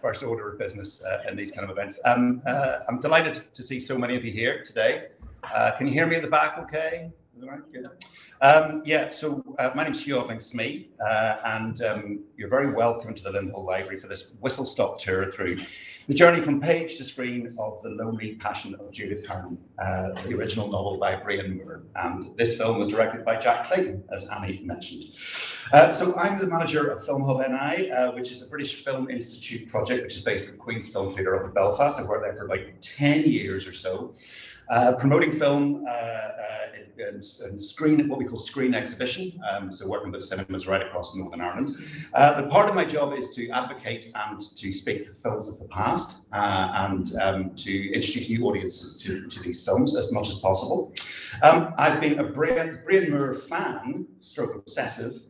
first order of business in these kind of events. I'm delighted to see so many of you here today. Can you hear me at the back okay? All right, good. So my name's Hugh Odling-Smee, and you're very welcome to the Lindhall Library for this whistle-stop tour through the journey from page to screen of The Lonely Passion of Judith Hearne, the original novel by Brian Moore. And this film was directed by Jack Clayton, as Annie mentioned. So I'm the manager of Film Hub NI, which is a British Film Institute project, which is based at Queen's Film Theatre up in Belfast. I've worked there for like 10 years or so. Promoting film and screen, what we call screen exhibition, so working with cinemas right across Northern Ireland. But part of my job is to advocate and to speak for films of the past and to introduce new audiences to these films as much as possible. I've been a Brian Moore fan, stroke obsessive,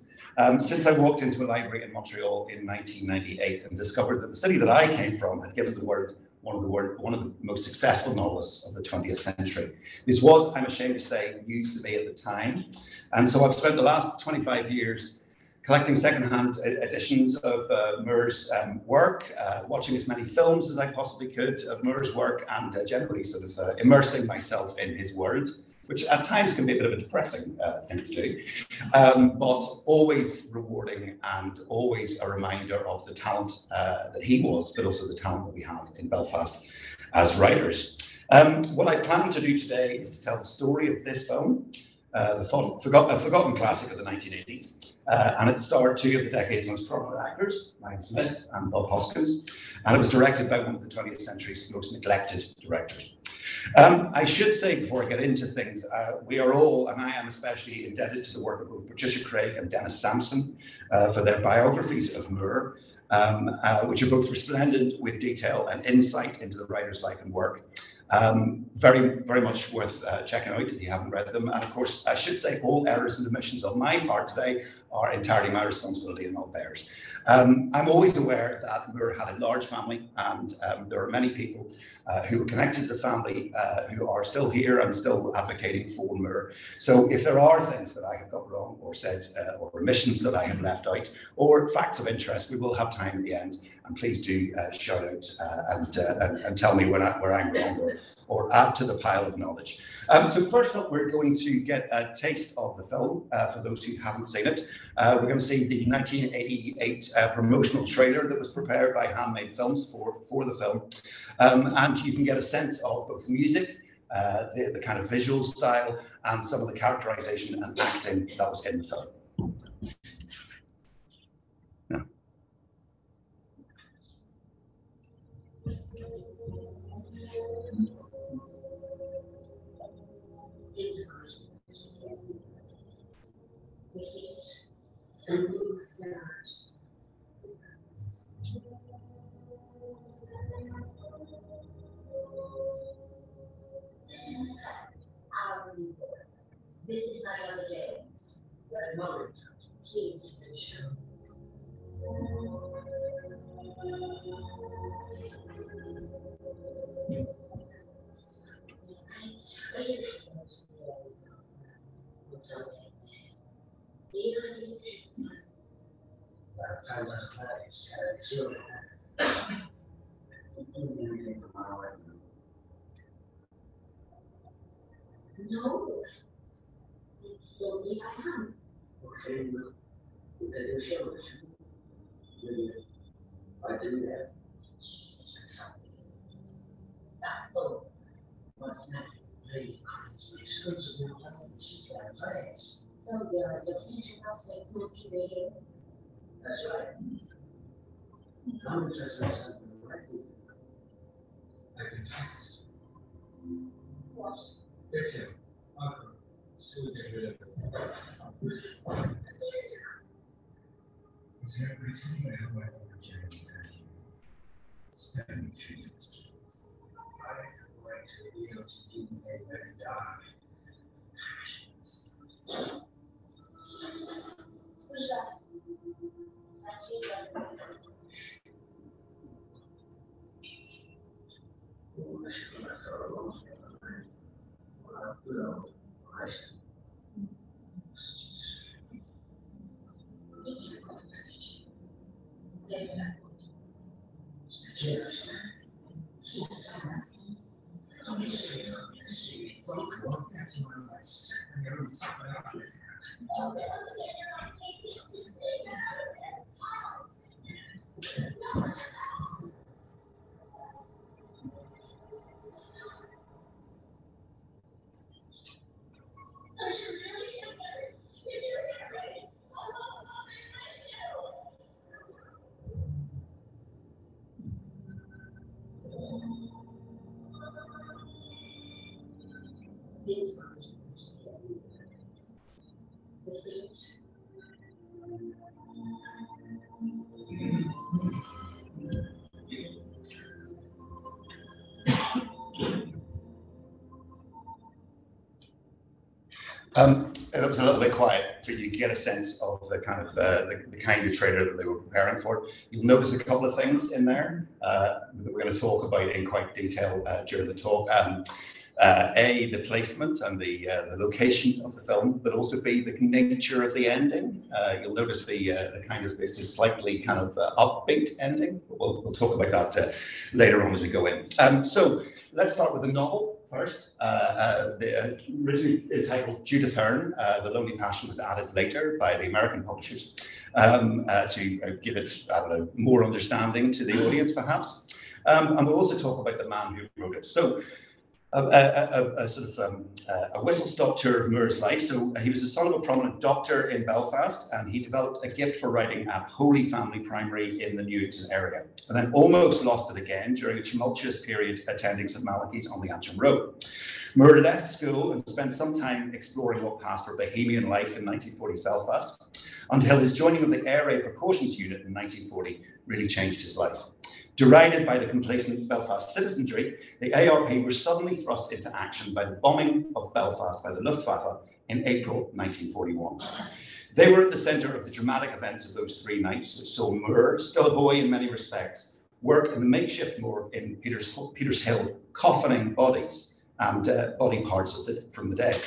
since I walked into a library in Montreal in 1998 and discovered that the city that I came from had given the word one of the most successful novelists of the 20th century. This was, I'm ashamed to say, news to me at the time. And so I've spent the last 25 years collecting secondhand editions of Moore's work, watching as many films as I possibly could of Moore's work, and generally sort of immersing myself in his world, which at times can be a bit of a depressing thing to do, but always rewarding and always a reminder of the talent that he was, but also the talent that we have in Belfast as writers. What I plan to do today is to tell the story of this film, a forgotten classic of the 1980s, and it starred two of the decade's most prominent actors, Maggie Smith and Bob Hoskins, and it was directed by one of the 20th century's most neglected directors. I should say before I get into things, we are all, and I am especially, indebted to the work of both Patricia Craig and Dennis Sampson for their biographies of Moore, which are both resplendent with detail and insight into the writer's life and work. Very, very much worth checking out if you haven't read them. And of course, I should say all errors and omissions on my part today are entirely my responsibility and not theirs. I'm always aware that Moore had a large family, and there are many people who were connected to the family who are still here and still advocating for Moore. So if there are things that I have got wrong or said, or omissions that I have left out, or facts of interest, we will have time at the end. And please do shout out and tell me where I'm wrong or add to the pile of knowledge. So first up, we're going to get a taste of the film for those who haven't seen it. We're going to see the 1988 promotional trailer that was prepared by Handmade Films for the film. And you can get a sense of both music, the kind of visual style, and some of the characterization and acting that was in the film. This is my brother James. That moment, please and show. No. Don't believe I am. Okay, well, we'll take a show. I do that. She's such a coward. That boat must not be exclusively alone. She's got a place. So the future prospect will keep it here. That's right. I'm just something right. I can trust it. What? It's him. Uncle. So we get rid of it. Is there a reason I have my own James standing? Standing trees. I am going to be able to do a very dark. Who's that? That's you, brother. Oh, I should have thought of those. Well, I see. It was a little bit quiet, but you get a sense of the kind of the kind of trailer that they were preparing for. You'll notice a couple of things in there that we're going to talk about in quite detail during the talk. The placement and the location of the film, but also B, the nature of the ending. You'll notice the kind of, it's a slightly kind of upbeat ending. We'll talk about that later on as we go in. So let's start with the novel first. Originally titled Judith Hearne, The Lonely Passion was added later by the American publishers to give it, I don't know, more understanding to the audience perhaps. And we'll also talk about the man who wrote it. So a whistle-stop tour of Moore's life. So he was the son of a prominent doctor in Belfast, and he developed a gift for writing at Holy Family Primary in the Newton area, and then almost lost it again during a tumultuous period attending St Malachy's on the Antrim Road. Moore left school and spent some time exploring what passed for bohemian life in 1940s Belfast, until his joining of the Air Raid Precautions Unit in 1940 really changed his life. Derided by the complacent Belfast citizenry, the ARP were suddenly thrust into action by the bombing of Belfast by the Luftwaffe in April 1941. They were at the centre of the dramatic events of those 3 nights, which saw Moore, still a boy in many respects, work in the makeshift morgue in Peters Hill, coffining bodies and body parts from the dead.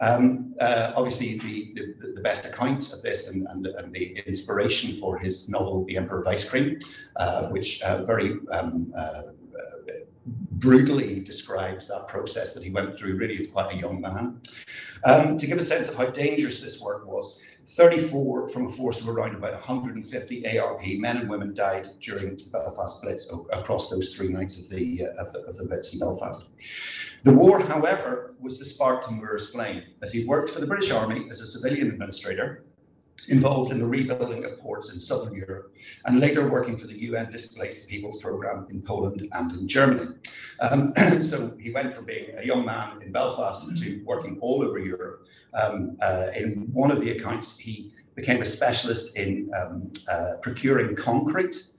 Obviously, the best account of this and the inspiration for his novel, The Emperor of Ice Cream, which very brutally describes that process that he went through really as quite a young man. To give a sense of how dangerous this work was, 34 from a force of around about 150 ARP men and women died during the Belfast Blitz across those 3 nights of the Blitz in Belfast. The war, however, was the spark to Moore's flame, as he worked for the British Army as a civilian administrator, involved in the rebuilding of ports in southern Europe, and later working for the UN Displaced Peoples Programme in Poland and in Germany. So he went from being a young man in Belfast to working all over Europe. In one of the accounts, he became a specialist in procuring concrete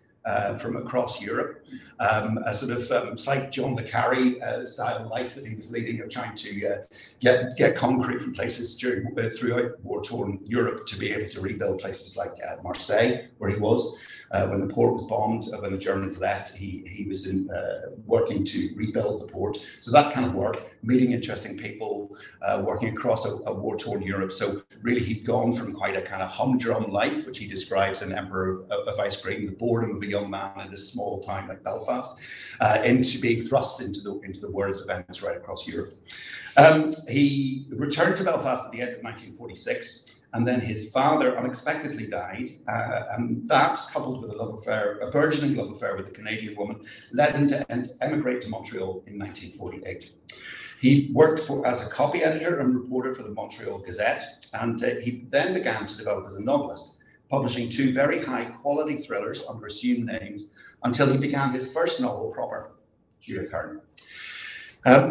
from across Europe, a sort of slight John le Carre style life that he was leading of trying to get concrete from places throughout war-torn Europe to be able to rebuild places like Marseille, where he was. When the port was bombed, when the Germans left, he was working to rebuild the port. So that kind of work, meeting interesting people, working across a war-torn Europe. So really he'd gone from quite a kind of humdrum life, which he describes in Emperor of Ice Cream, the boredom of a young man in a small town like Belfast, into being thrust into the world's events right across Europe. He returned to Belfast at the end of 1946. And then his father unexpectedly died, and that, coupled with a burgeoning love affair with a Canadian woman, led him to emigrate to Montreal in 1948. He worked as a copy editor and reporter for the Montreal Gazette, and he then began to develop as a novelist, publishing 2 very high-quality thrillers under assumed names until he began his first novel proper, Judith Hearne.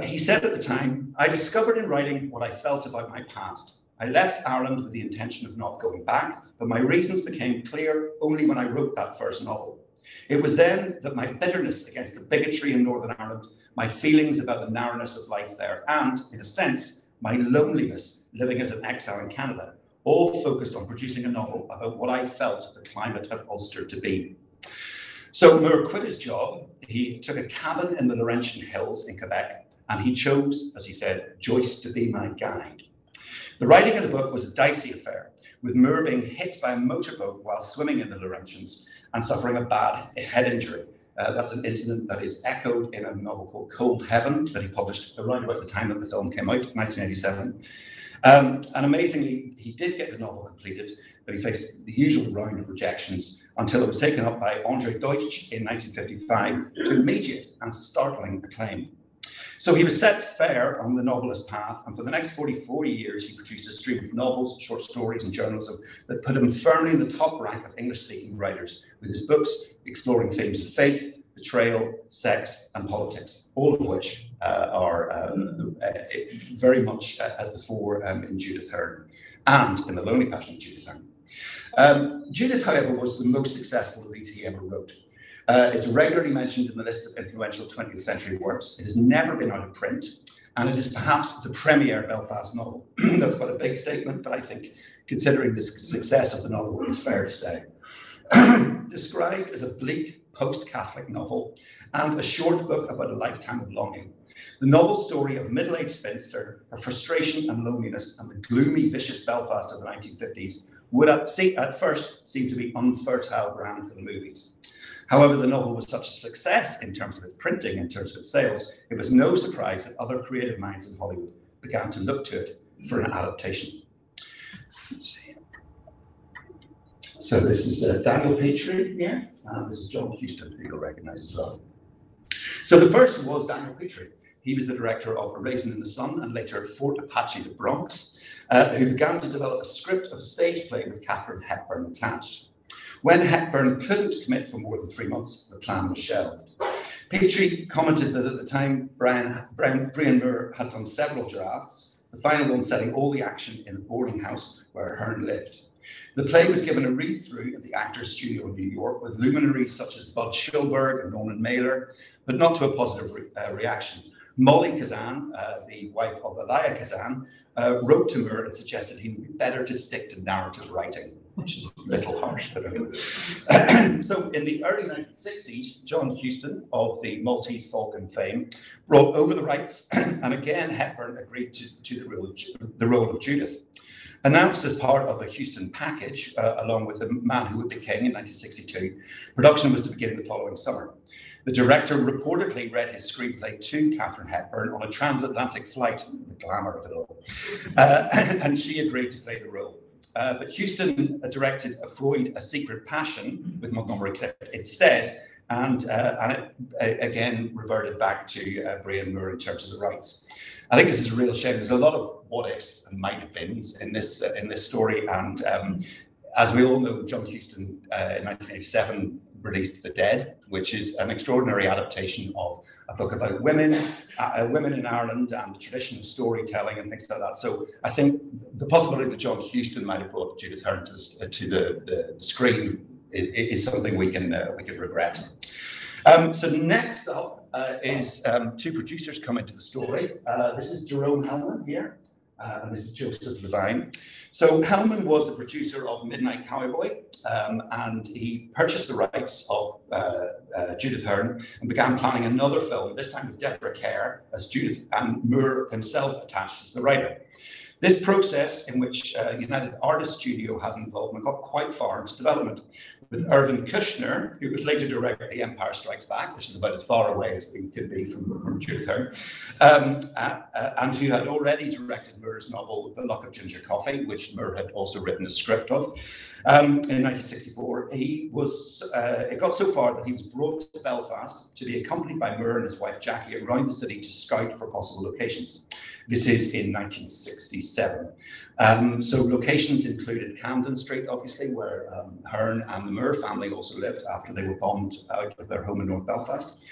He said at the time, "I discovered in writing what I felt about my past. I left Ireland with the intention of not going back, but my reasons became clear only when I wrote that first novel. It was then that my bitterness against the bigotry in Northern Ireland, my feelings about the narrowness of life there, and, in a sense, my loneliness living as an exile in Canada, all focused on producing a novel about what I felt the climate of Ulster to be." So Moore quit his job. He took a cabin in the Laurentian Hills in Quebec, and he chose, as he said, Joyce to be my guide. The writing of the book was a dicey affair, with Moore being hit by a motorboat while swimming in the Laurentians and suffering a bad head injury. That's an incident that is echoed in a novel called Cold Heaven that he published around about the time that the film came out, 1987. And amazingly, he did get the novel completed, but he faced the usual round of rejections until it was taken up by Andre Deutsch in 1955 to immediate and startling acclaim. So he was set fair on the novelist path, and for the next 44 years, he produced a stream of novels, short stories, and journalism that put him firmly in the top rank of English-speaking writers, with his books exploring themes of faith, betrayal, sex, and politics, all of which are very much at the fore in Judith Hearne and in The Lonely Passion of Judith Hearne. Judith, however, was the most successful of these he ever wrote. It's regularly mentioned in the list of influential 20th century works. It has never been out of print, and it is perhaps the premier Belfast novel. That's quite a big statement, but I think considering the success of the novel, it's fair to say. Described as a bleak post-Catholic novel and a short book about a lifetime of longing, the novel's story of a middle-aged spinster, her frustration and loneliness, and the gloomy, vicious Belfast of the 1950s would at first seem to be unfertile ground for the movies. However, the novel was such a success in terms of its printing, in terms of its sales, it was no surprise that other creative minds in Hollywood began to look to it for an adaptation. Let's see. So this is Daniel Petrie here, and this is John Huston, who you'll recognise as well. So the first was Daniel Petrie. He was the director of A Raisin in the Sun and later Fort Apache, the Bronx, who began to develop a script of a stage play with Katharine Hepburn attached. When Hepburn couldn't commit for more than 3 months, the plan was shelved. Petrie commented that at the time, Brian Moore had done several drafts, the final one setting all the action in the boarding house where Hearne lived. The play was given a read-through at the Actors Studio in New York with luminaries such as Bud Schulberg and Norman Mailer, but not to a positive reaction. Molly Kazan, the wife of Elia Kazan, wrote to Moore and suggested he would be better to stick to narrative writing, which is a little harsh, but anyway. So in the early 1960s, John Huston of the Maltese Falcon fame brought over the rights, and again Hepburn agreed to the role of Judith. Announced as part of a Huston package, along with The Man Who Would Be King in 1962, production was to begin the following summer. The director reportedly read his screenplay to Katharine Hepburn on a transatlantic flight, the glamour of it all, and she agreed to play the role. But Huston directed A Freud, A Secret Passion with Montgomery Clift instead, and it again reverted back to Brian Moore in terms of the rights. I think this is a real shame. There's a lot of what ifs and might have beens in this story, and as we all know, John Huston in 1987 released The Dead, which is an extraordinary adaptation of a book about women in Ireland and the tradition of storytelling and things like that. So I think the possibility that John Huston might have brought Judith Hearne to the screen is something we can regret. So next up is two producers come into the story. This is Jerome Hellman here, and this is Joseph Levine. So Hellman was the producer of Midnight Cowboy, and he purchased the rights of Judith Hearne and began planning another film, this time with Deborah Kerr as Judith, and Moore himself attached as the writer. This process, in which United Artists Studio had involvement, got quite far into development, with Irvin Kushner, who would later direct The Empire Strikes Back, which is about as far away as we could be from Judith Hearne, and who had already directed Moore's novel The Luck of Ginger Coffee, which Moore had also written a script of. In 1964, it got so far that he was brought to Belfast to be accompanied by Moore and his wife Jackie around the city to scout for possible locations. This is in 1967. So locations included Camden Street, obviously, where Hearne and the Moore family also lived after they were bombed out of their home in North Belfast.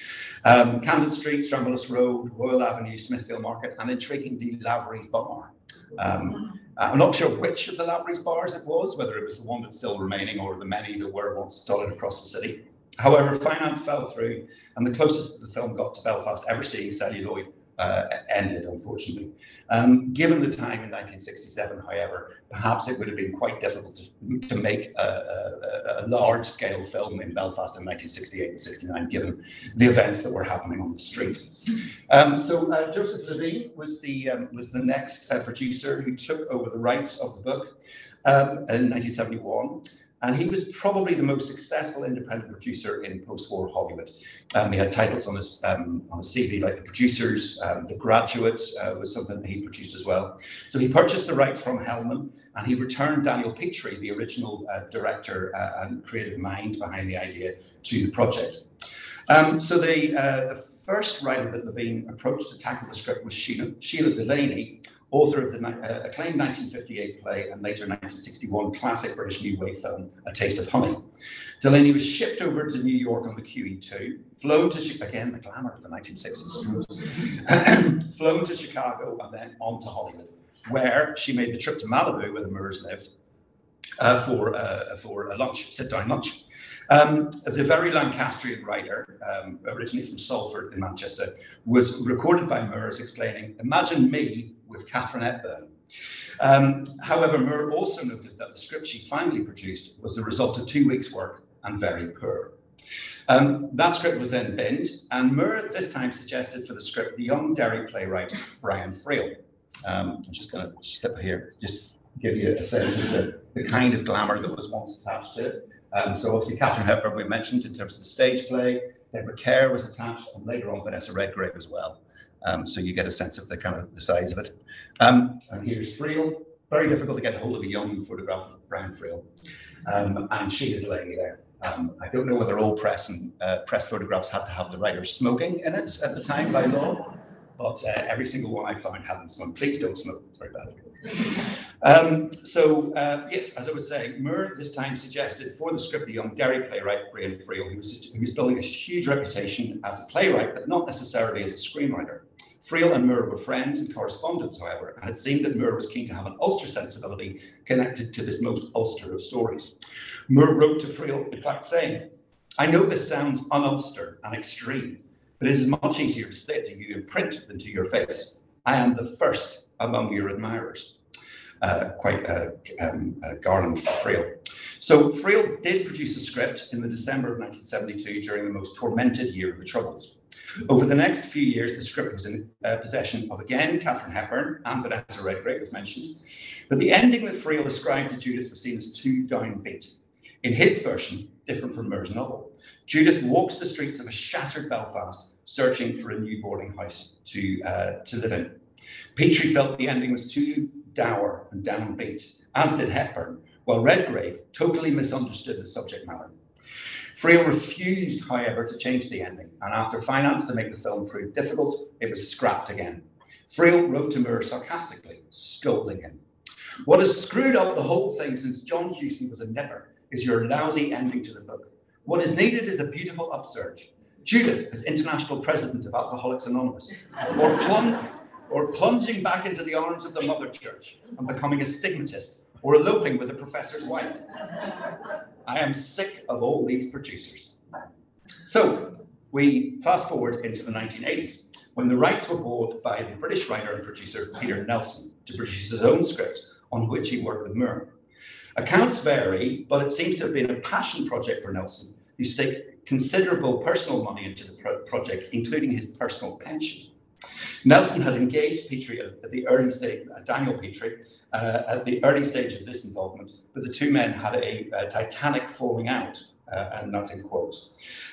Camden Street, Strombolus Road, Royal Avenue, Smithfield Market, and intriguingly, Lavery's Bar. I'm not sure which of the Lavery's bars it was, whether it was the one that's still remaining or the many that were once dotted across the city. However, finance fell through, and the closest the film got to Belfast ever seeing celluloid ended, unfortunately. Given the time in 1967, however, perhaps it would have been quite difficult to make a large-scale film in Belfast in 1968 and 69, given the events that were happening on the street. So Joseph Levine was the next producer who took over the rights of the book in 1971. And he was probably the most successful independent producer in post-war Hollywood. He had titles on his CV like The Producers, The Graduate was something that he produced as well. So he purchased the rights from Hellman, and he returned Daniel Petrie, the original director and creative mind behind the idea, to the project. So the first writer that Levine approached to tackle the script was Sheila Delaney, author of the acclaimed 1958 play and later 1961 classic British New Wave film, A Taste of Honey. Delaney was shipped over to New York on the QE2, flown to, again, the glamour of the 1960s, flown to Chicago and then on to Hollywood, where she made the trip to Malibu, where the Moores lived, for a lunch, sit-down lunch. The very Lancastrian writer, originally from Salford in Manchester, was recorded by Moore as explaining, "Imagine me with Catherine Hepburn." However, Moore also noted that the script she finally produced was the result of 2 weeks' work and very poor. That script was then binned, and Moore at this time suggested for the script the young Derry playwright Brian Friel. I'm just going to step here, just give you a sense of the kind of glamour that was once attached to it. So obviously Catherine Hepburn we mentioned in terms of the stage play, Deborah Kerr was attached, and later on Vanessa Redgrave as well. So you get a sense of the kind of the size of it. And here's Friel. Very difficult to get hold of a young photograph of Brian Friel. And Sheila Delaney there. I don't know whether all press photographs had to have the writer smoking in it at the time by law, but every single one I found had them smoking. Please don't smoke, it's very bad for you. Yes, as I was saying, Moore this time suggested for the script the young Derry playwright Brian Friel, who was building a huge reputation as a playwright, but not necessarily as a screenwriter. Friel and Moore were friends and correspondents, however, and it seemed that Moore was keen to have an Ulster sensibility connected to this most Ulster of stories. Moore wrote to Friel, in fact, saying, "I know this sounds un-Ulster and extreme, but it is much easier to say it to you in print than to your face. I am the first among your admirers." Quite a garland for Friel. So Friel did produce a script in the December of 1972 during the most tormented year of the Troubles. Over the next few years, the script was in possession of, again, Catherine Hepburn and Vanessa Redgrave, as mentioned. But the ending that Friel ascribed to Judith was seen as too downbeat. In his version, different from Moore's novel, Judith walks the streets of a shattered Belfast, searching for a new boarding house to live in. Petrie felt the ending was too dour and downbeat, as did Hepburn, while Redgrave totally misunderstood the subject matter. Friel refused, however, to change the ending, and after finance to make the film prove difficult, it was scrapped again. Friel wrote to Moore sarcastically, scolding him. "What has screwed up the whole thing since John Huston was a nipper is your lousy ending to the book. What is needed is a beautiful upsurge. Judith as international president of Alcoholics Anonymous, or plunging back into the arms of the Mother Church and becoming a stigmatist, or eloping with a professor's wife. I am sick of all these producers." So we fast forward into the 1980s, when the rights were bought by the British writer and producer Peter Nelson to produce his own script, on which he worked with Moore. Accounts vary, but it seems to have been a passion project for Nelson, who staked considerable personal money into the project, including his personal pension. Nelson had engaged Petrie at the early stage, Daniel Petrie, at the early stage of this involvement, but the two men had a titanic falling out, and that's in quotes.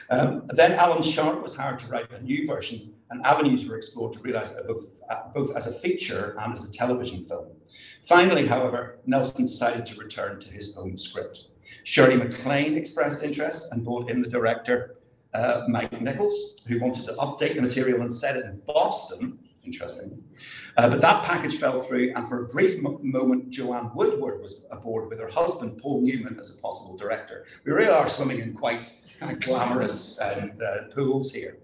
Then Alan Sharp was hired to write a new version, and avenues were explored to realise it both as a feature and as a television film. Finally, however, Nelson decided to return to his own script. Shirley MacLaine expressed interest and brought in the director, Mike Nichols, who wanted to update the material and set it in Boston, interestingly. But that package fell through, and for a brief moment, Joanne Woodward was aboard with her husband, Paul Newman, as a possible director. We really are swimming in quite kind of glamorous pools here.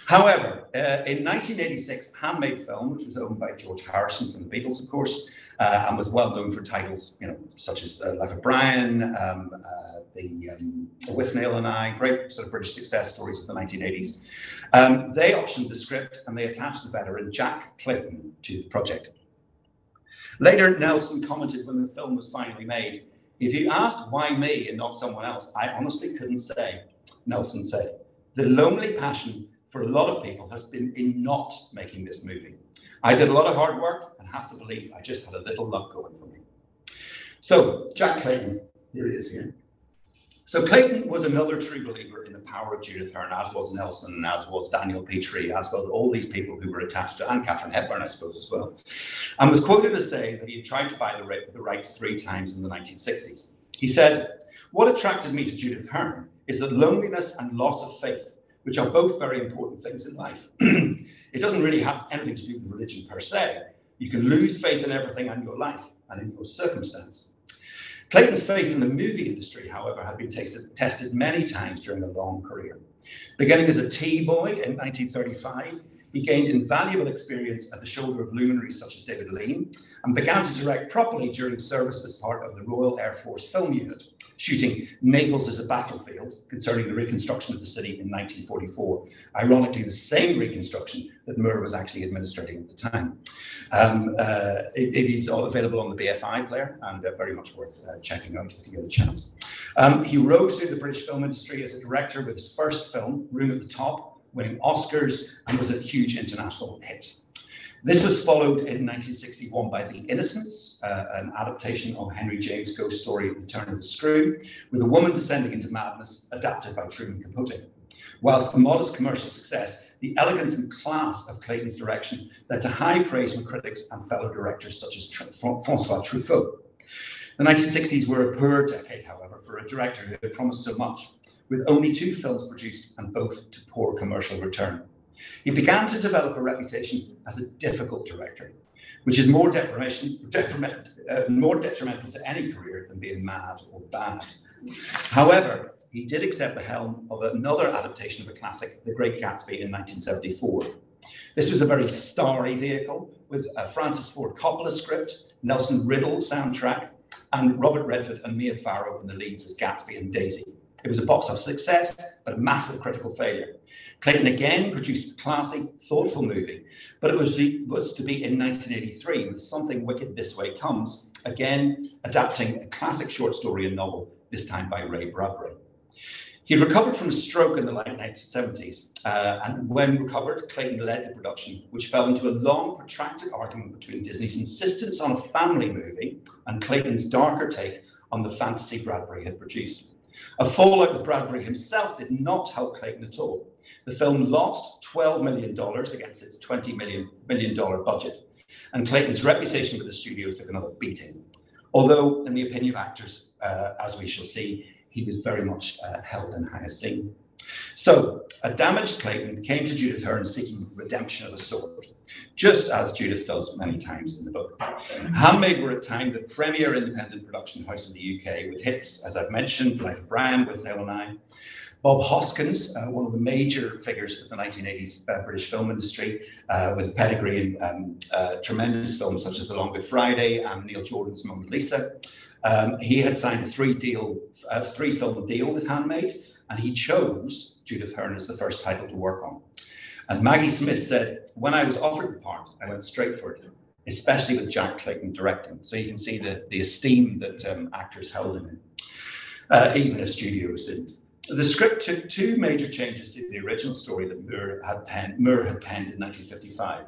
However, in 1986, Handmade Film, which was owned by George Harrison from the Beatles, of course, and was well known for titles, such as Life of Brian, With Neil and I, great sort of British success stories of the 1980s. They optioned the script and they attached the veteran Jack Clayton to the project. Later, Nelson commented when the film was finally made, "If you asked why me and not someone else, I honestly couldn't say." Nelson said, "The lonely passion for a lot of people has been in not making this movie. I did a lot of hard work and have to believe I just had a little luck going for me." So, Jack Clayton, here he is here. So Clayton was another true believer in the power of Judith Hearne, as was Nelson, as was Daniel Petrie, as well as all these people who were attached to, and Catherine Hepburn, I suppose, as well, and was quoted as saying that he had tried to buy the rights 3 times in the 1960s. He said, "What attracted me to Judith Hearne is that loneliness and loss of faith, which are both very important things in life. It doesn't really have anything to do with religion per se. You can lose faith in everything in your life and in your circumstance." Clayton's faith in the movie industry, however, had been tested many times during a long career. Beginning as a tea boy in 1935, he gained invaluable experience at the shoulder of luminaries such as David Lean and began to direct properly during service as part of the Royal Air Force Film Unit, shooting Naples as a Battlefield, concerning the reconstruction of the city in 1944. Ironically, the same reconstruction that Moore was actually administrating at the time. It is all available on the BFI player and very much worth checking out if you get a chance. He rose through the British film industry as a director with his first film, Room at the Top, winning Oscars, and was a huge international hit. This was followed in 1961 by The Innocents, an adaptation of Henry James' ghost story, The Turn of the Screw, with a woman descending into madness, adapted by Truman Capote. Whilst a modest commercial success, the elegance and class of Clayton's direction led to high praise from critics and fellow directors such as Francois Truffaut. The 1960s were a poor decade, however, for a director who had promised so much, with only 2 films produced and both to poor commercial return. He began to develop a reputation as a difficult director, which is more detrimental to any career than being mad or bad. However, he did accept the helm of another adaptation of a classic, The Great Gatsby, in 1974. This was a very starry vehicle with a Francis Ford Coppola script, Nelson Riddle soundtrack, and Robert Redford and Mia Farrow in the leads as Gatsby and Daisy. It was a box office success, but a massive critical failure. Clayton again produced a classy, thoughtful movie, but it was to be in 1983 with Something Wicked This Way Comes, again adapting a classic short story and novel, this time by Ray Bradbury. He'd recovered from a stroke in the late 1970s, and when recovered, Clayton led the production, which fell into a long, protracted argument between Disney's insistence on a family movie and Clayton's darker take on the fantasy Bradbury had produced. A fallout with Bradbury himself did not help Clayton at all. The film lost $12 million against its $20 million budget, and Clayton's reputation with the studios took another beating. Although, in the opinion of actors, as we shall see, he was very much held in high esteem. So, a damaged Clayton came to Judith Hearne seeking redemption of a sort, just as Judith does many times in the book. Handmade were at the time the premier independent production house in the UK, with hits, as I've mentioned, Life of Brian with Nell and I, Bob Hoskins, one of the major figures of the 1980s British film industry, with a pedigree in tremendous films such as The Long Good Friday and Neil Jordan's Mona Lisa. He had signed a 3-film deal with Handmade, and he chose Judith Hearne as the first title to work on. And Maggie Smith said, "When I was offered the part, I went straight for it, especially with Jack Clayton directing." So you can see the esteem that actors held in it, even if studios didn't. The script took 2 major changes to the original story that Moore had penned in 1955.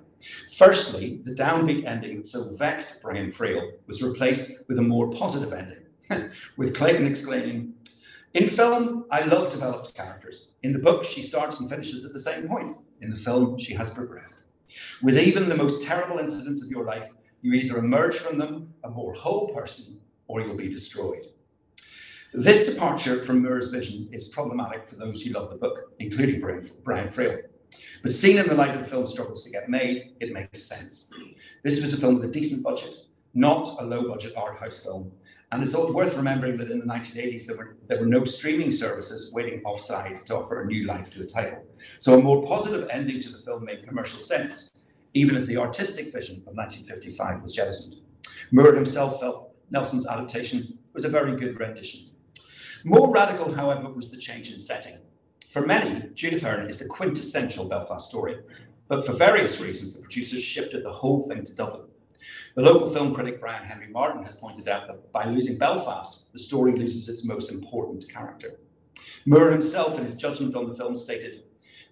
Firstly, the downbeat ending that so vexed Brian Friel was replaced with a more positive ending, with Clayton exclaiming, "In film, I love developed characters. In the book, she starts and finishes at the same point. In the film, she has progressed. With even the most terrible incidents of your life, you either emerge from them a more whole person or you'll be destroyed." This departure from Moore's vision is problematic for those who love the book, including Brian Friel. But seen in the light of the film's struggles to get made, it makes sense. This was a film with a decent budget, not a low-budget art house film. And it's worth remembering that in the 1980s, there were no streaming services waiting offside to offer a new life to a title. So a more positive ending to the film made commercial sense, even if the artistic vision of 1955 was jettisoned. Moore himself felt Nelson's adaptation was a very good rendition. More radical, however, was the change in setting. For many, Judith Hearne is the quintessential Belfast story, but for various reasons, the producers shifted the whole thing to Dublin. The local film critic Brian Henry Martin has pointed out that by losing Belfast, the story loses its most important character. Moore himself, in his judgment on the film, stated,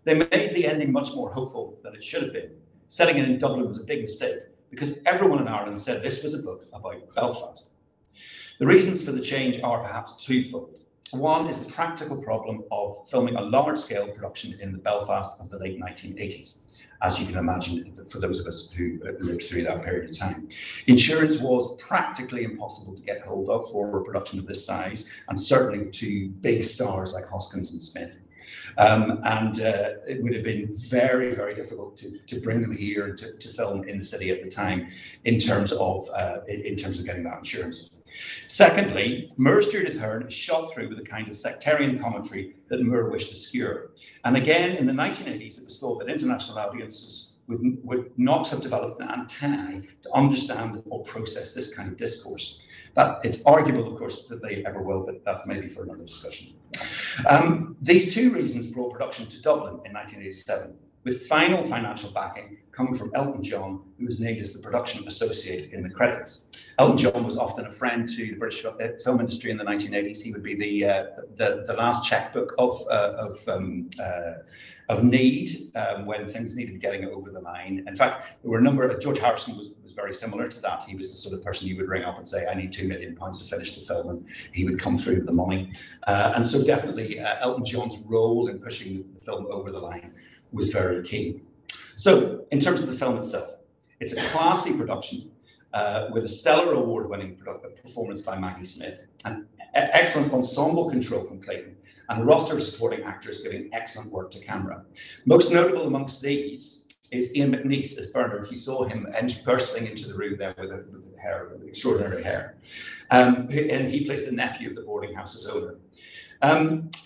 "They made the ending much more hopeful than it should have been. Setting it in Dublin was a big mistake because everyone in Ireland said this was a book about Belfast." The reasons for the change are perhaps twofold. One is the practical problem of filming a large-scale production in the Belfast of the late 1980s, as you can imagine for those of us who lived through that period of time. Insurance was practically impossible to get hold of for a production of this size, and certainly to big stars like Hoskins and Smith. It would have been very, very difficult to bring them here and to film in the city at the time in terms of getting that insurance. Secondly, Moore's Judith Hearne is shot through with a kind of sectarian commentary that Moore wished to skewer. And again, in the 1980s, it was thought that international audiences would not have developed an antennae to understand or process this kind of discourse. But it's arguable, of course, that they ever will, but that's maybe for another discussion. These two reasons brought production to Dublin in 1987, with final financial backing coming from Elton John, who was named as the production associate in the credits. Elton John was often a friend to the British film industry in the 1980s. He would be the last checkbook of need when things needed getting over the line. In fact, there were a number of, George Harrison was very similar to that. He was the sort of person you would ring up and say, I need £2 million to finish the film, and he would come through with the money. And so definitely Elton John's role in pushing the film over the line was very key. So in terms of the film itself, it's a classy production with a stellar award-winning performance by Maggie Smith, and excellent ensemble control from Clayton, and a roster of supporting actors giving excellent work to camera. Most notable amongst these is Ian McNeice as Bernard. You saw him bursting into the room there with extraordinary hair. And he plays the nephew of the boarding house's owner.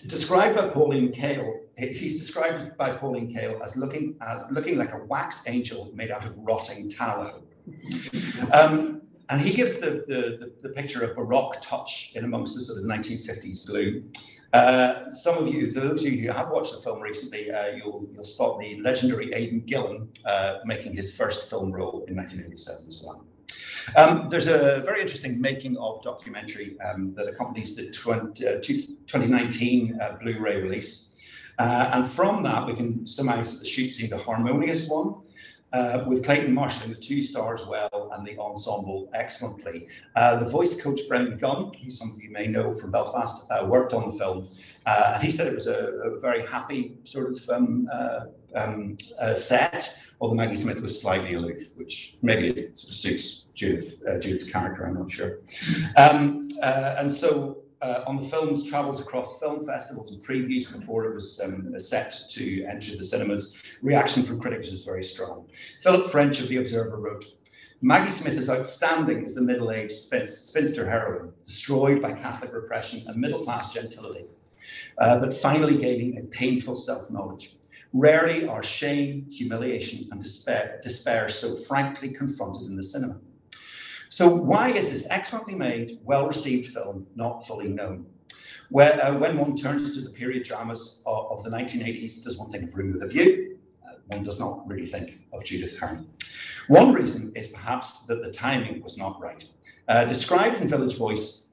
Described by Pauline Kael, he's described by Pauline Kael as looking like a wax angel made out of rotting tallow. And he gives the picture of Baroque touch in amongst the sort of 1950s gloom. Some of you, those of you who have watched the film recently, you'll spot the legendary Aidan Gillen making his first film role in 1987 as well. There's a very interesting making of documentary that accompanies the 2019 Blu-ray release. And from that, we can surmise that the shoot seemed a harmonious one, with Clayton marshalling the two stars well and the ensemble excellently. The voice coach, Brendan Gunn, who some of you may know from Belfast, worked on the film. And he said it was a very happy sort of set, although Maggie Smith was slightly aloof, which maybe it sort of suits Judith's character, I'm not sure. And so on the film's travels across film festivals and previews before it was set to enter the cinemas, reaction from critics was very strong. Philip French of The Observer wrote, Maggie Smith is outstanding as a middle-aged spinster heroine, destroyed by Catholic repression and middle-class gentility, but finally gaining a painful self-knowledge. Rarely are shame, humiliation, and despair so frankly confronted in the cinema. So why is this excellently made, well-received film not fully known? When one turns to the period dramas of the 1980s, does one think of Room with a View? One does not really think of Judith Hearne. One reason is perhaps that the timing was not right. Described in the Village Voice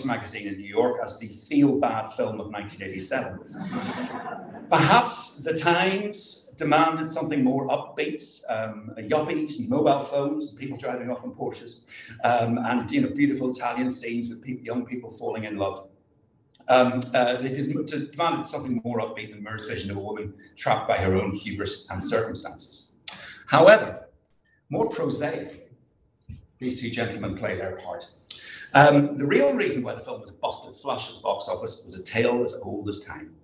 magazine in New York as the feel-bad film of 1987. Perhaps the Times demanded something more upbeat, yuppies and mobile phones and people driving off in Porsches, and beautiful Italian scenes with young people falling in love. They demanded something more upbeat than Moore's vision of a woman trapped by her own hubris and circumstances. However, more prosaic, these two gentlemen play their part. The real reason why the film was busted flush at the box office was a tale as old as time.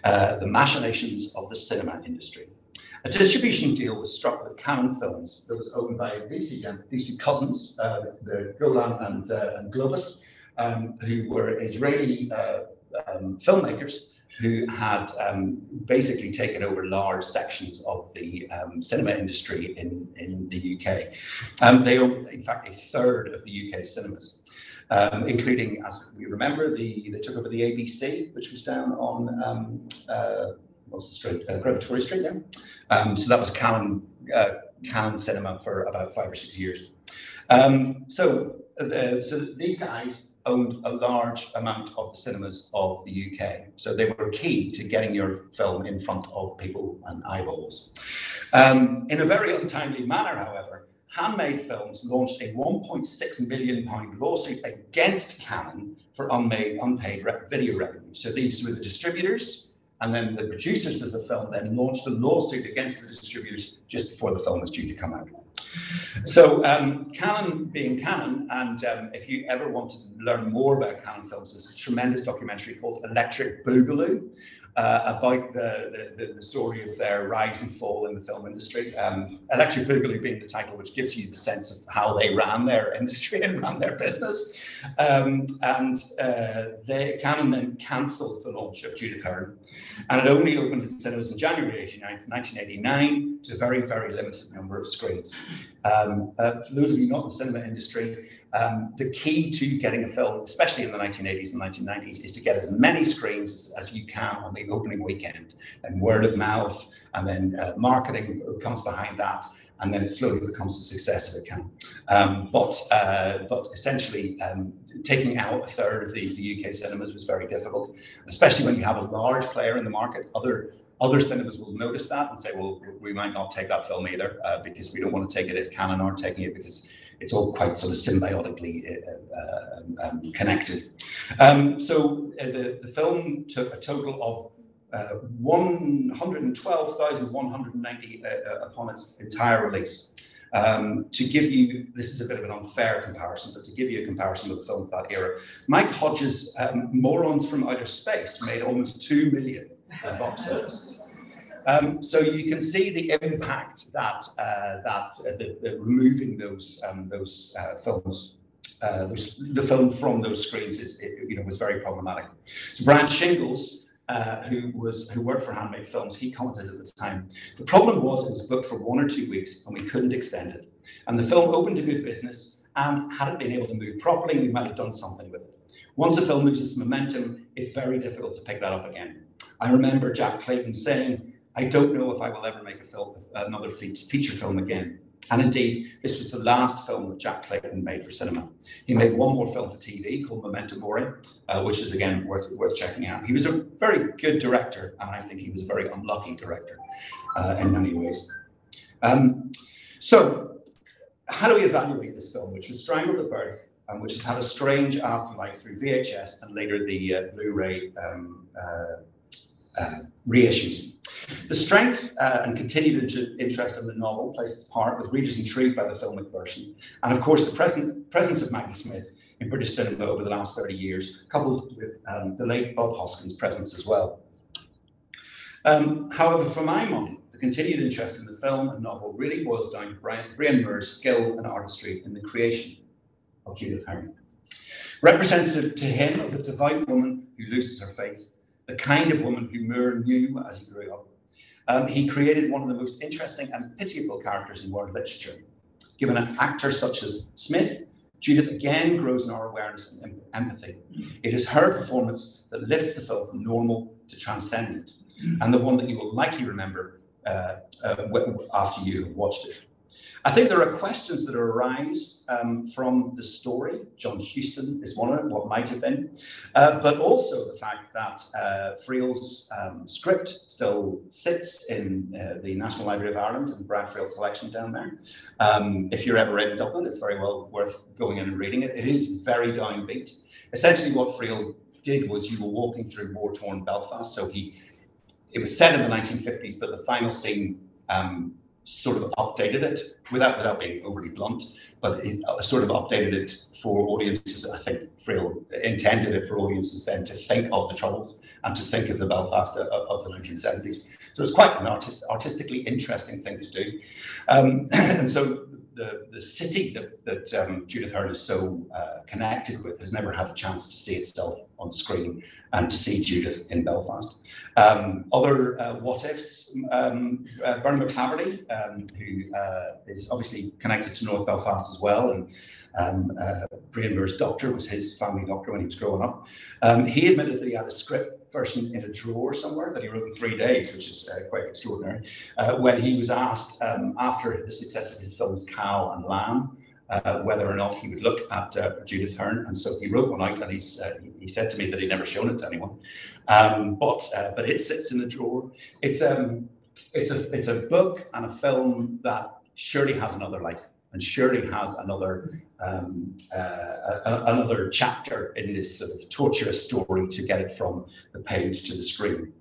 The machinations of the cinema industry. A distribution deal was struck with Cannon Films that was owned by these two cousins, the Golan and Globus, who were Israeli filmmakers who had basically taken over large sections of the cinema industry in the UK. They own, in fact, a third of the UK cinemas, including, as we remember, they took over the ABC, which was down on, what's the street? Gravatory Street now. So that was Cannon Cinema for about 5 or 6 years. So these guys owned a large amount of the cinemas of the UK. So they were key to getting your film in front of people and eyeballs. In a very untimely manner, however, Handmade Films launched a £1.6 million lawsuit against Canon for unpaid video revenue. So these were the distributors, and then the producers of the film then launched a lawsuit against the distributors just before the film was due to come out. So Canon being Canon, and if you ever wanted to learn more about Canon films, there's a tremendous documentary called Electric Boogaloo about the story of their rise and fall in the film industry. Electric Boogaloo being the title, which gives you the sense of how they ran their industry and ran their business. Canon then cancelled the launch of Judith Hearne, and it only opened in cinemas in January 1989 to a very, very limited number of screens. For those of you not in the cinema industry, the key to getting a film, especially in the 1980s and 1990s, is to get as many screens as you can on the opening weekend, and word of mouth, and then marketing comes behind that, and then it slowly becomes the success of it can. But essentially, taking out a third of the UK cinemas was very difficult, especially when you have a large player in the market. Other cinemas will notice that and say, well, we might not take that film either because we don't want to take it if Canon aren't taking it, because it's all quite sort of symbiotically connected. So the film took a total of 112,190 upon its entire release. To give you, this is a bit of an unfair comparison, but to give you a comparison with the film of that era, Mike Hodges' Morons from Outer Space made almost 2 million box office. So you can see the impact that removing those films, the film from those screens was very problematic. So Brian Shingles, who worked for Handmade Films, he commented at the time, the problem was it was booked for 1 or 2 weeks and we couldn't extend it. And the film opened to good business, and had it been able to move properly, we might have done something with it. Once a film loses its momentum, it's very difficult to pick that up again. I remember Jack Clayton saying, I don't know if I will ever make another feature film again. And indeed, this was the last film that Jack Clayton made for cinema. He made one more film for TV called Memento Mori, which is again worth checking out. He was a very good director, and I think he was a very unlucky director in many ways. So how do we evaluate this film, which was strangled at birth, and which has had a strange afterlife through VHS and later the Blu-ray reissues? The strength and continued interest in the novel plays its part, with readers intrigued by the filmic version, and of course the presence of Maggie Smith in British cinema over the last 30 years, coupled with the late Bob Hoskins' presence as well. However, for my money, the continued interest in the film and novel really boils down to Brian Moore's skill and artistry in the creation of Judith Hearne. Representative to him of the devout woman who loses her faith, the kind of woman who Moore knew as he grew up. He created one of the most interesting and pitiable characters in world literature. Given an actor such as Smith, Judith again grows in our awareness and empathy. It is her performance that lifts the film from normal to transcendent, and the one that you will likely remember after you have watched it. I think there are questions that arise from the story. John Huston is one of them, what might have been, but also the fact that Friel's script still sits in the National Library of Ireland and the Brad Friel collection down there. If you're ever in Dublin, it's very well worth going in and reading it. It is very downbeat. Essentially what Friel did was, you were walking through war-torn Belfast, so it was set in the 1950s, but the final scene sort of updated it without being overly blunt, but it sort of updated it for audiences. I think Friel intended it for audiences then to think of the Troubles and to think of the Belfast of the 1970s. So it's quite an artistically interesting thing to do. And so the city that Judith Hearne is so connected with has never had a chance to see itself on screen and to see Judith in Belfast. Other what-ifs, Bernard McClaverty, who is obviously connected to North Belfast as well, and Brian Moore's doctor was his family doctor when he was growing up. He admitted that he had a script version in a drawer somewhere that he wrote in 3 days, which is quite extraordinary. When he was asked after the success of his films Cow and Lamb, whether or not he would look at Judith Hearne, and so he wrote one out, and he said to me that he'd never shown it to anyone, but it sits in the drawer. It's a book and a film that surely has another life. and surely has another another chapter in this sort of torturous story to get it from the page to the screen.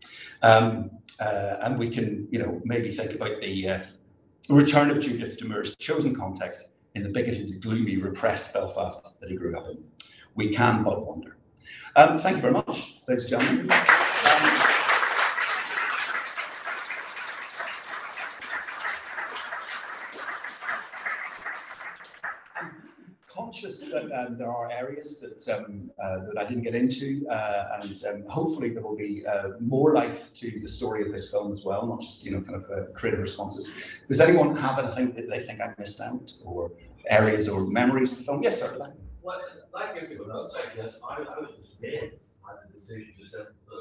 And we can, maybe think about the return of Judith to Moore's chosen context in the bigoted, gloomy, repressed Belfast that he grew up in. We can but wonder. Thank you very much, ladies and gentlemen. Conscious that there are areas that I didn't get into, and hopefully there will be more life to the story of this film as well, not just kind of creative responses. Does anyone have anything that they think I missed out, or areas or memories of the film? Yes, sir. Well, like everyone else, I guess I was dismayed at the decision to set the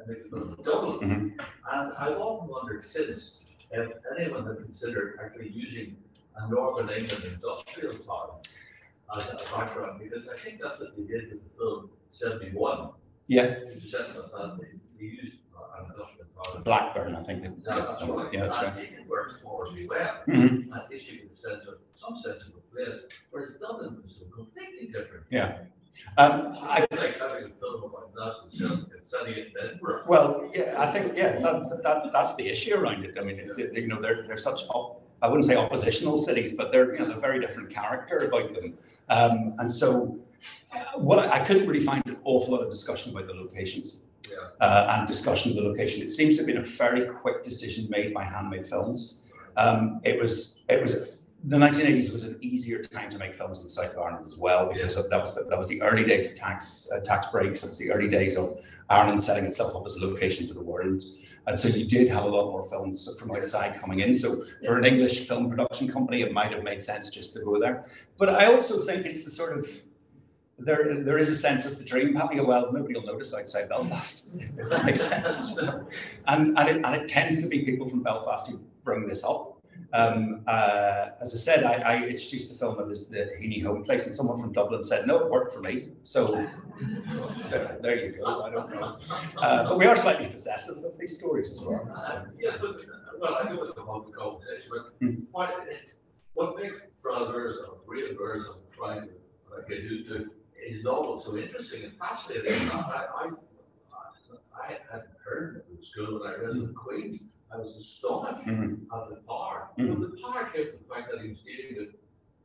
make the film in Dublin, and I've often wondered since if anyone had considered actually using a Northern England industrial town as a background, because I think that's what they did with the film 71. Yeah. They used an industrial town. Blackburn, I think. That's right. Yeah, that's right. It works horribly well. And it gives you some sense of a place, whereas Dublin was so completely different. Yeah. I like having a film about Glasgow and setting it in Edinburgh. Well, yeah, I think that's the issue around it. I mean, they're such I wouldn't say oppositional cities, but they're very different character about them. And so, I couldn't really find an awful lot of discussion about the locations. Yeah. And discussion of the location. It seems to have been a very quick decision made by Handmade Films. It was the 1980s was an easier time to make films in the south of Ireland as well, because that was the early days of tax breaks. It was the early days of Ireland setting itself up as a location for the world. And so you did have a lot more films from outside coming in. So for an English film production company, it might have made sense just to go there. But I also think it's the sort of, there is a sense of the dream happening. Well, nobody will notice outside Belfast, if that makes sense. And it tends to be people from Belfast who bring this up. As I said, I introduced the film at the Heaney home place, and someone from Dublin said, no, it worked for me. So there you go. I don't know. But we are slightly possessive of these stories as well. So. Yes, well, I know it's a whole conversation, but what makes brothers or real birds of trying to get you to his novel so interesting and fascinating? I hadn't heard of the school when I read it in Queens. I was astonished at the power. The power came from the fact that he was dealing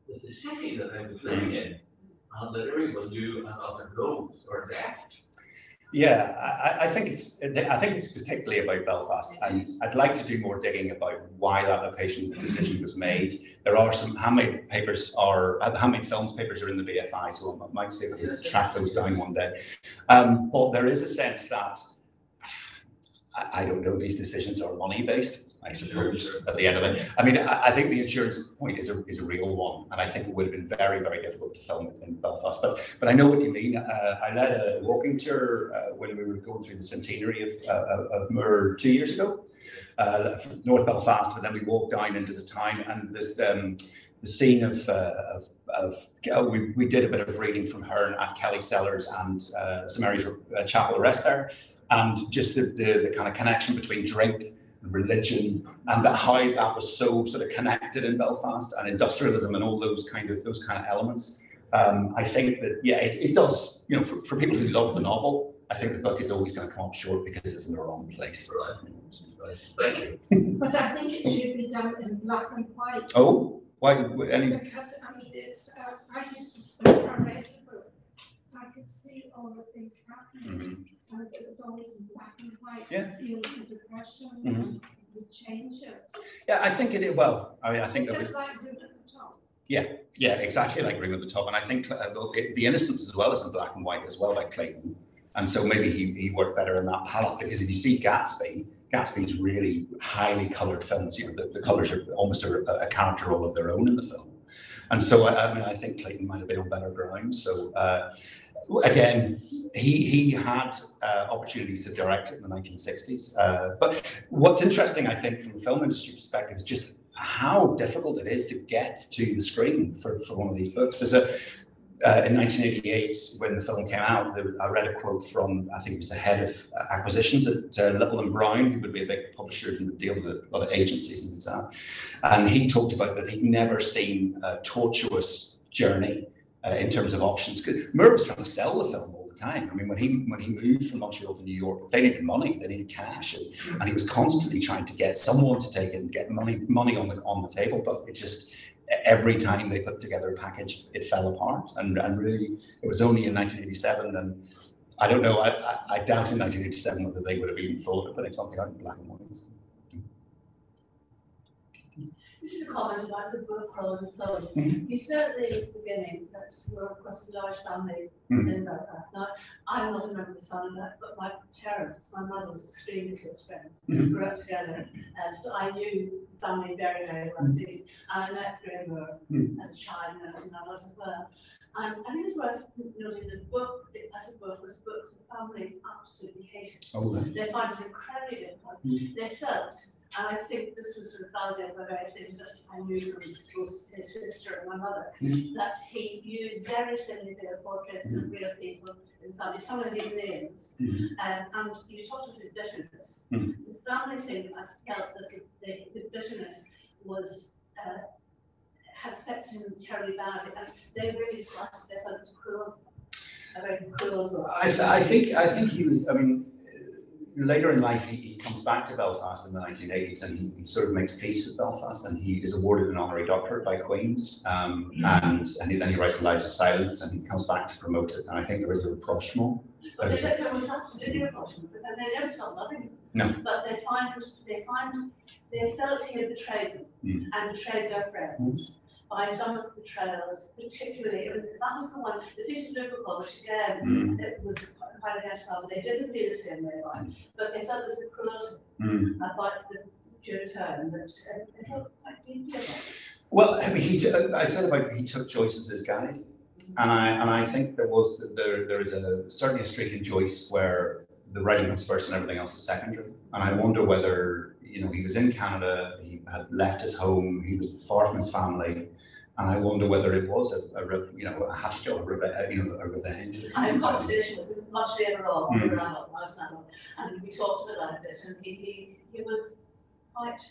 with the city that I was living in, and that everyone knew and other roads were left. Yeah, I think it's particularly about Belfast, and I'd like to do more digging about why that location decision was made. There are some Handmade papers, Handmade Films papers are in the BFI, so I might see if we can track those down one day. But there is a sense that, I don't know, these decisions are money-based, I suppose, at the end of it. I mean, I think the insurance point is a real one, and I think it would have been very, very difficult to film it in Belfast. But I know what you mean. I led a walking tour when we were going through the centenary of Moore 2 years ago, from North Belfast, but then we walked down into the town, and there's the scene we did a bit of reading from Hearne at Kelly Cellars and St Mary's Chapel Rest there. And just the kind of connection between drink and religion, and how that was so sort of connected in Belfast, and industrialism and all those kind of elements. I think that it does. For people who love the novel, I think the book is always going to come up short because it's in the wrong place. Right. Thank you. But I think it should be done in black and white. Oh, why? Because I mean, I used to speak already, but I could see all the things happening. And it was always in black and white. Yeah. Feel the depression, the changes. Yeah, I think it is. Well, I mean, I think just like Room at the Top. Yeah, exactly like Room at the Top. And I think the Innocents as well is in black and white as well, like Clayton. And so maybe he worked better in that palette, because if you see Gatsby's really highly coloured films. The colours are almost a character all of their own in the film. And so I think Clayton might have been on better ground. So. Again, he had opportunities to direct it in the 1960s. But what's interesting, I think, from a film industry perspective, is just how difficult it is to get to the screen for one of these books. in 1988, when the film came out, I read a quote from, I think it was the head of acquisitions at Little and Brown, who would be a big publisher who would deal with a lot of agencies and things like that. And he talked about that he'd never seen a tortuous journey in terms of options. Because Moore was trying to sell the film all the time. I mean, when he moved from Montreal to New York, they needed money, they needed cash, and he was constantly trying to get someone to take it and get money on the table. But it just, every time they put together a package, it fell apart. And really, it was only in 1987, and I don't know, I doubt in 1987 whether they would have even thought of putting something out in black and white. This is a comment about the book rather than film. You said at the beginning that you were, of course, a large family in Belfast. Now, I'm not a member of the family, but my parents, my mother was extremely close friends. We grew up together, so I knew the family very, very well indeed. And I met Graham as a child and as an adult as well. And I think it's worth noting that the book, as a book, was a book the family absolutely hated. Oh, right. They found it incredibly difficult. They felt, and I think this was sort of validated by various things that I knew from both his sister and my mother, that he used very similarly their portraits of real people in the family, some of these names. And you talked about the bitterness. The family thing, I felt that the bitterness was had affected him terribly badly, and they really disliked it. They felt it was cruel, a very cruel book. I think he was, I mean, later in life, he comes back to Belfast in the 1980s, and he sort of makes peace with Belfast, and he is awarded an honorary doctorate by Queen's, and then he writes Lies of Silence, and he comes back to promote it, and I think there is a rapprochement. But there was absolutely a rapprochement, but they never stopped loving him. No. But they felt he had betrayed them and betrayed their friends. By some of the betrayals, particularly, that was the one, the Feast of Liverpool, which again, it was quite identifiable, but they didn't feel the same way about it, but they felt there was a cruelty about the Judith Hearne that they felt quite deeply about it. Well, I mean, I said about he took Joyce as his guide, and I think there is certainly a streak in Joyce where the writing comes first and everything else is secondary, and I wonder whether, you know, he was in Canada, he had left his home, he was far from his family. And I wonder whether it was a hatchet job, a revenge. I had a conversation with him much later on, when I was now, and we talked about that a bit, and he was quite,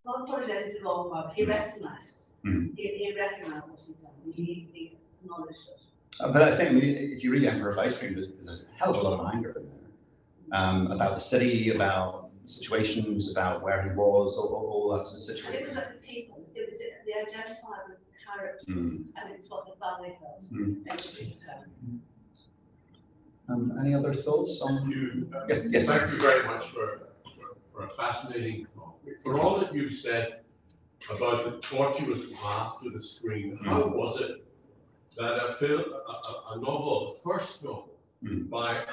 not probably that is the wrong word, he recognised it. He recognised what he'd done, he acknowledged it. But I think, if you read Emperor of Ice Cream, there's a hell of a lot of anger in there. About the city, about situations, about where he was, all that sort of situation. And it was like the people. It was the identifiable characters, and it's what the family felt. Any other thoughts on you? Yes. Thank you very much for a fascinating talk. For all that you've said about the tortuous path to the screen, how was it that a novel, the first novel, by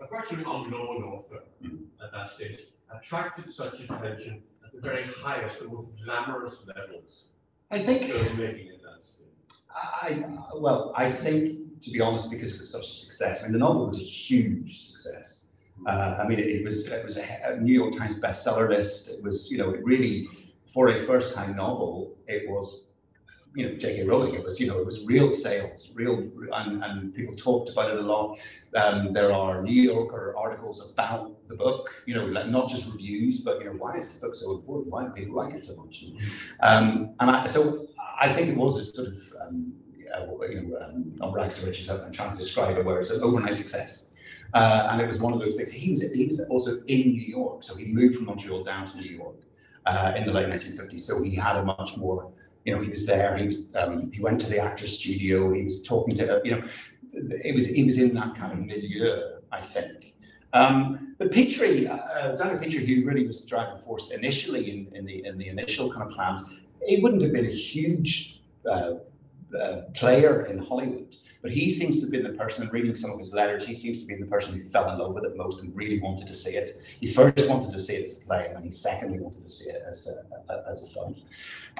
a virtually unknown author at that stage, attracted such attention at the very highest, the most glamorous levels? I think filmmaking at that stage. I think, to be honest, because it was such a success. I mean, the novel was a huge success. I mean, it was a New York Times bestseller list. It was, it really, for a first-time novel, it was, J.K. Rowling. It was, it was real sales, and people talked about it a lot. There are New Yorker articles about the book, like not just reviews, but why is the book so important? Why do people like it so much? So I think it was a sort of, not rags to riches. I'm trying to describe it, where it's an overnight success. And it was one of those things. He was also in New York, so he moved from Montreal down to New York in the late 1950s. So he had a much more, he was there. He went to the actor's studio. He was talking to, he was in that kind of milieu, I think. But Petrie, Daniel Petrie, who really was the driving force initially in the initial kind of plans, it wouldn't have been a huge player in Hollywood. But he seems to have been the person, reading some of his letters, he seems to be the person who fell in love with it most and really wanted to see it. He first wanted to see it as a play, and then he secondly wanted to see it as a film.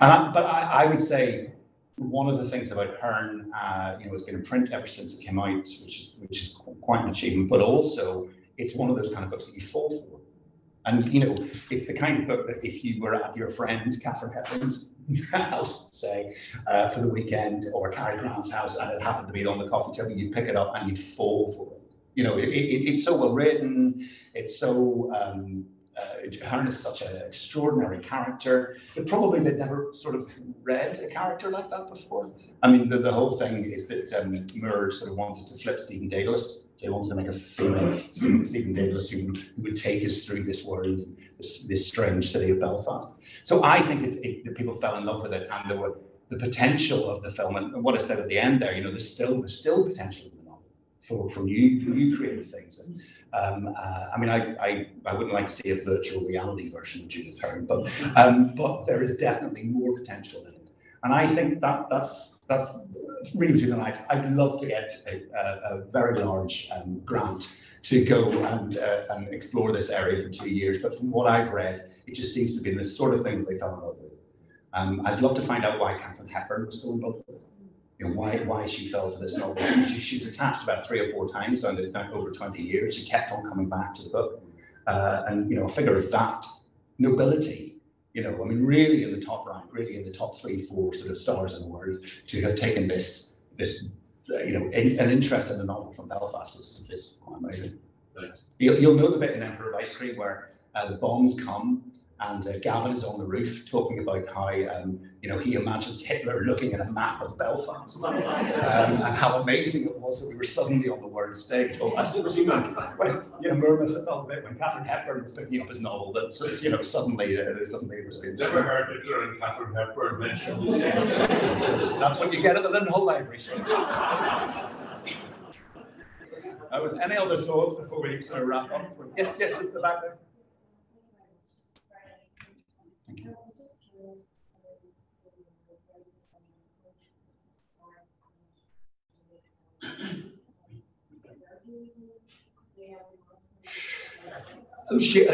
But I would say one of the things about Hearne, it's been in print ever since it came out, which is quite an achievement, but also it's one of those kind of books that you fall for. And, it's the kind of book that if you were at your friend Catherine Hepburn's house, say, for the weekend, or Cary Grant's house, and it happened to be on the coffee table, you'd pick it up and you'd fall for it. You know, it's so well written. It's so Hearne is such an extraordinary character. But probably they'd never sort of read a character like that before. I mean, the whole thing is that Moore sort of wanted to flip Stephen Dedalus. They wanted to make a female Stephen Dedalus who would take us through this world, this strange city of Belfast. So I think people fell in love with it, and there were the potential of the film, and what I said at the end there, you know, there's still potential in the novel for new creative things. And, I mean, I wouldn't like to see a virtual reality version of Judith Hearne, but there is definitely more potential in it, and I think that's really between the lines. I'd love to get a very large grant to go and explore this area for 2 years. But from what I've read, it just seems to be this sort of thing that they fell in love with. I'd love to find out why Catherine Hepburn was so in love with it. You know, why she fell for this novel. She's attached about 3 or 4 times down over 20 years. She kept on coming back to the book. And, you know, a figure of that nobility, you know, I mean, really in the top rank, really in the top 3, 4 sort of stars in the world, to have taken this you know, an interest in the novel from Belfast is quite amazing. Thanks. You'll know the bit in Emperor of Ice Cream where the bombs come and Gavin is on the roof talking about how you know, he imagines Hitler looking at a map of Belfast and how amazing it was that we were suddenly on the world stage. Well, I've never seen that. When, you know, Murmur said a bit when Catherine Hepburn was picking up his novel, that you know, suddenly it was being Never heard Hitler and Catherine Hepburn mentioned the same. That's what you get at the Lindenhall Library. Was any other thoughts before we sort of wrap up? Yes, at the back there. Thank you.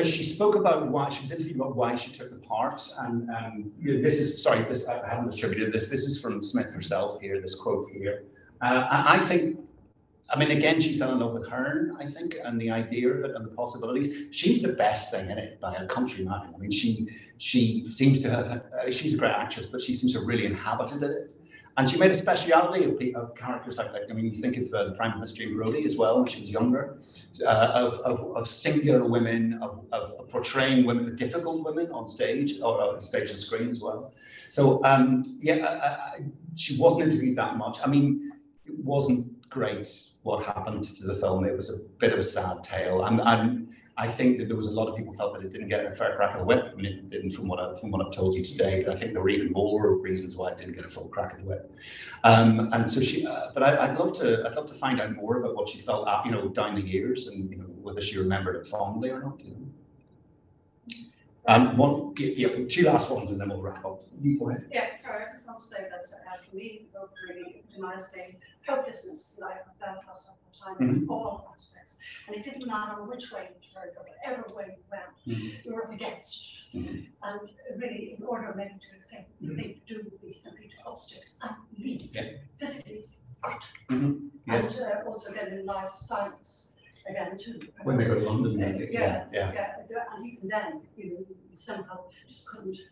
She spoke about why she was interviewed about why she took the part, and this is I haven't distributed this. This is from Smith herself here. This quote here. I think. I mean, again, she fell in love with Hearne, I think, and the idea of it and the possibilities. She's the best thing in it by a country mile. I mean, she seems to have, she's a great actress, but she seems to have really inhabited it. And she made a speciality of characters like that. I mean, you think of the Prime Minister Jane Brodie as well, when she was younger, of singular women, of portraying women, difficult women on stage, or on stage and screen as well. So, she wasn't interviewed that much. I mean, it wasn't great what happened to the film. It was a bit of a sad tale, and I think that there was a lot of people felt that it didn't get a fair crack of the whip. I mean, it didn't from what I've told you today, but I think there were even more reasons why it didn't get a full crack of the whip. And so she, but I'd love to find out more about what she felt, you know, down the years, and you know, whether she remembered it fondly or not. You know. 2 last ones, and then we'll wrap up. You go ahead. Yeah, sorry, I just want to say that for me, the book really demonized the hopelessness life of Belfast at the time in all aspects. And it didn't matter which way you turned or whatever way you went, you were up against it. And really, in order maybe to escape, the thing to do would be simply to up sticks and leave, physically out. And also get in lies of silence. Again, too. When they go to London, and even then, you know, you somehow just couldn't shake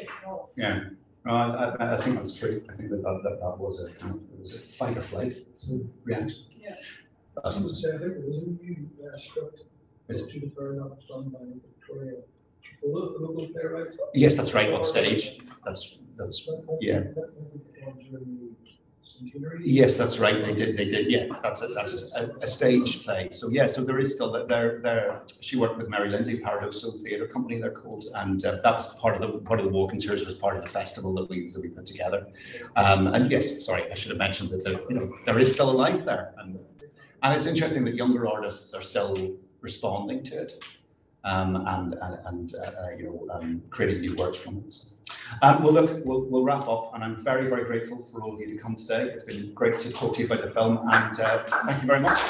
it off. Yeah, no, I think that's true. I think that was a kind of, it was a fight or flight reaction. Yeah. I think it was a new script. Judith Hearne, that was done by Victoria, a local playwright. Yes, that's right. On stage, that's yeah. Yes, that's right. They did. Yeah, that's a stage play. So yeah, so there is still that there. She worked with Mary Lindsay, Paradoso Theatre Company, they're called, and that was part of the walking tours, was part of the festival that we put together. And yes, sorry, I should have mentioned that there is still a life there, and it's interesting that younger artists are still responding to it, and creating new works from it. Well, look, we'll wrap up, and I'm very, very grateful for all of you to come today. It's been great to talk to you about the film, and thank you very much.